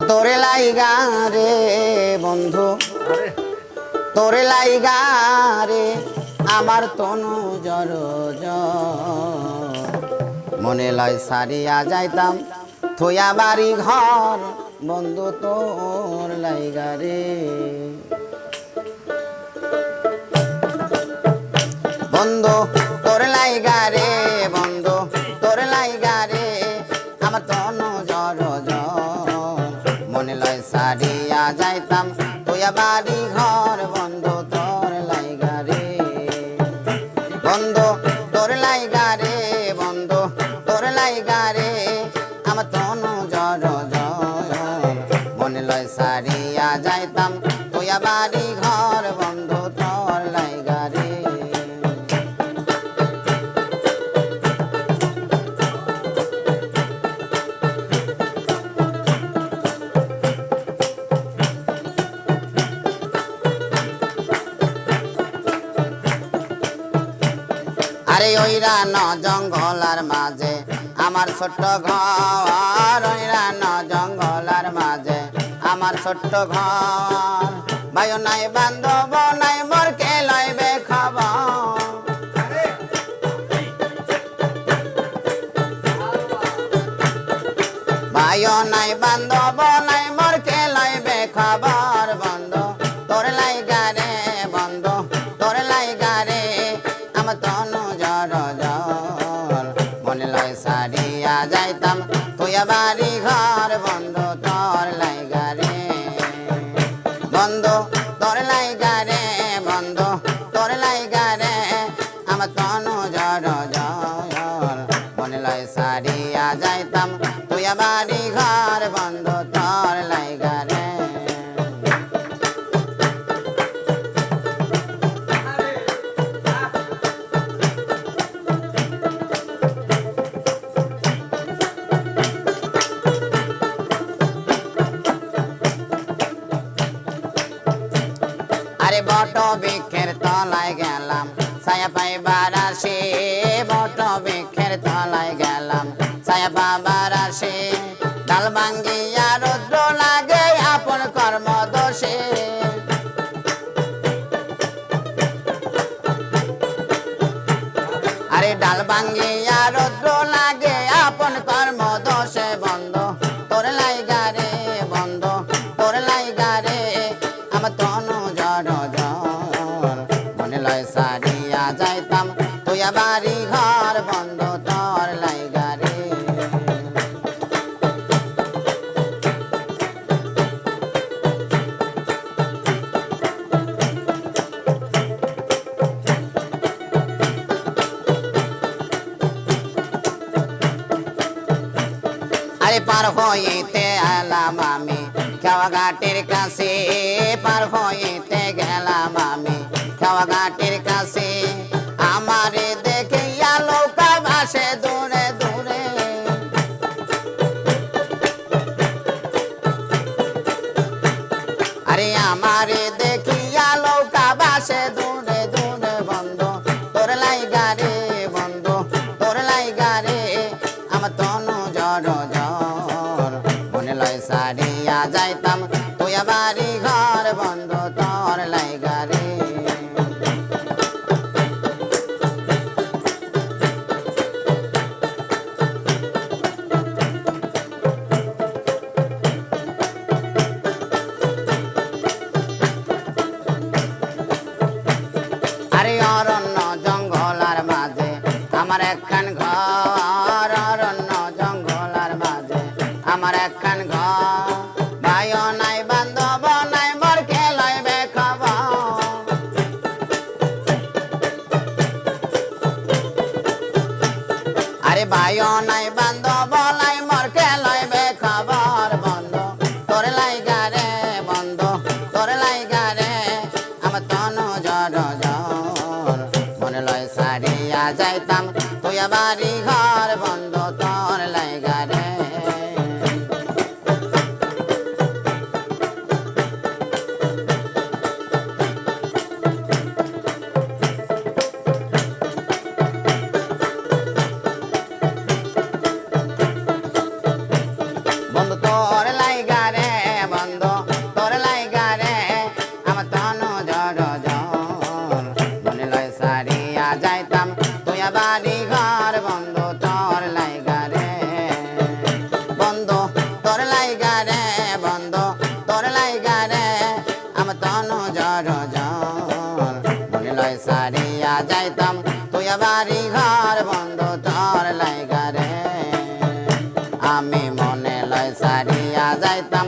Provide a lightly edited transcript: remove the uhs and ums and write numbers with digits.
তোরে লাইগা রে বন্ধু তোরে লাইগা রে আমার তনু জর মনে লয় সারিয়া যাইতাম থইয়া বাড়ি ঘর বন্ধু তোর লাইগা রে বন্ধু তোর লাইগা রে বন্ধু তোর লাইগা রে আমার তনু জর মনে লয় সারিয়া যাইতাম তোয়া বাড়ি ঘর বন্ধু তোর লাইগা রে বন্ধু তোর লাইগা রে বন্ধু তোর লাইগা রে আমার তনু জর মনে লয় সারিয়া যাইতাম তোয়া বাড়ি ঘর বন্ধু তোর লাইগা রে আরে ওইরা ন জঙ্গলার মাঝে আমার ছোট্ট ঘর ওইরা ন জঙ্গলার মাঝে আমার ছোট্ট ঘর ভাইও নাই বান্ধব নাই মোর কে লইবে খবর ভাইও নাই বান্ধব নাই মোর কে লইবে খবর বন্ধু তোর লাইগা রে বন্ধু তোর লাইগা রে আমার তনু জর মনে লয় সারিয়া যাইতাম তোয়া বাড়ি ঘর বন্ধু তোর লাইগা রে বন্ধু তোর লাইগা রে বন্ধু তোর লাইগা রে আমার তনু জর মনে লয় সারিয়া যাইতাম তোয়া বাড়ি ঘর বন্ধু তোর লাইগা রে আরে বট বৃক্ষের তলায় গেলাম ছায়া পাইবার আসে বট বৃক্ষের তলায় গেলাম ছায়া পাবার আসে ডাল ভাঙ্গিয়া রৌদ্র লাগে আপন কর্ম দোষে আরে ডাল ভাঙ্গিয়া রৌদ্র লাগে আপন কর্ম দোষে বন্ধু তোর লাইগা রে বন্ধু তোর লাইগা রে আমার তনু জর মনে লয় সারিয়া যাইতাম তোয়া বাড়ি ঘর বন্ধু তোর লাইগা রে আরে পার হইতে এলাম আমি খাওয়া ঘাটের কাছে পার হইতে গেলাম আমি খাওয়া ঘাটের কাছে আমারে দেখে নৌকা ভাসে দূরে দূরে আরে আমারে দেখিয়া নৌকা ভাসে দূরে দূরে বন্ধু তোর লাইগা রে বন্ধু তোর লাইগা রে আমার তনু জর মনে লয় সারিয়া যাইতাম তোয়া বাড়ি ঘর বন্ধু তোর লাইগা রে আরে অরণ্য জঙ্গলার মাঝে আমার একখান ঘর অরণ্য জঙ্গলার মাঝে আমার একখান ঘর ভাইও নাই বান্ধব নাই মোর কে লইবে খবর তনু জর জর মনে লয় সারিয়া যাইতাম তুই বাড়ি ঘর বন্ধু তোর লাইগা রে আমি মনে লয় সারিয়া যাইতাম